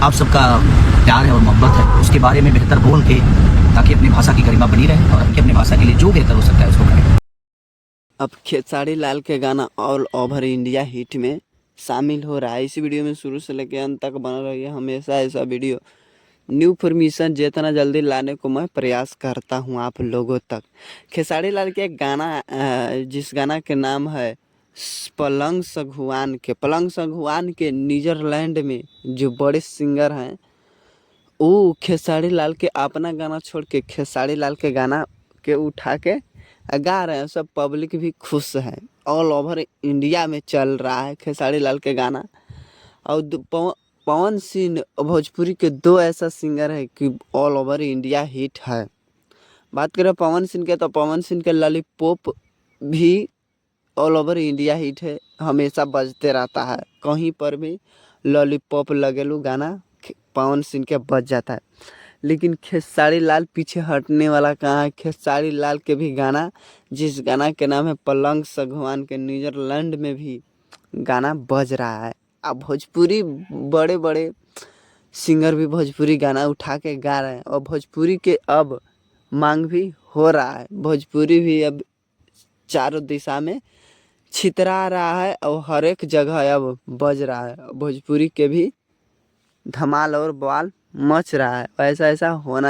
आप सबका प्यार है और मोहब्बत है, उसके बारे में बेहतर बोल के, ताकि अपनी भाषा की गरिमा बनी रहे और अपनी भाषा के लिए जो बेहतर हो सकता है उसको करें। अब खेसारी लाल के गाना ऑल ओवर इंडिया हिट में शामिल हो रहा है। इस वीडियो में शुरू से लेकर अंत तक बना रही है हमेशा ऐसा वीडियो न्यू परमिशन जितना जल्दी लाने को मैं प्रयास करता हूं आप लोगों तक। खेसारी लाल के एक गाना जिस गाना के नाम है पलंग सगुआन के नीदरलैंड में जो बड़े सिंगर हैं वो खेसारी लाल के अपना गाना छोड़ के खेसारी लाल के गाना के उठा के गा रहे हैं। सब पब्लिक भी खुश है। ऑल ओवर इंडिया में चल रहा है खेसारी लाल के गाना। और पवन सिंह भोजपुरी के दो ऐसा सिंगर है कि ऑल ओवर इंडिया हिट है। बात करें पवन सिंह के तो पवन सिंह के लॉलीपॉप भी ऑल ओवर इंडिया हिट है, हमेशा बजते रहता है। कहीं पर भी लॉलीपॉप लगेलू गाना पवन सिंह के बज जाता है। लेकिन खेसारी लाल पीछे हटने वाला कहाँ है। खेसारी लाल के भी गाना जिस गाना के नाम है पलंग सगवान के नीदरलैंड में भी गाना बज रहा है। अब भोजपुरी बड़े बड़े सिंगर भी भोजपुरी गाना उठा के गा रहे हैं और भोजपुरी के अब मांग भी हो रहा है। भोजपुरी भी अब चारों दिशा में छितरा रहा है और हर एक जगह अब बज रहा है। भोजपुरी के भी धमाल और बवाल मच रहा है। ऐसा ऐसा होना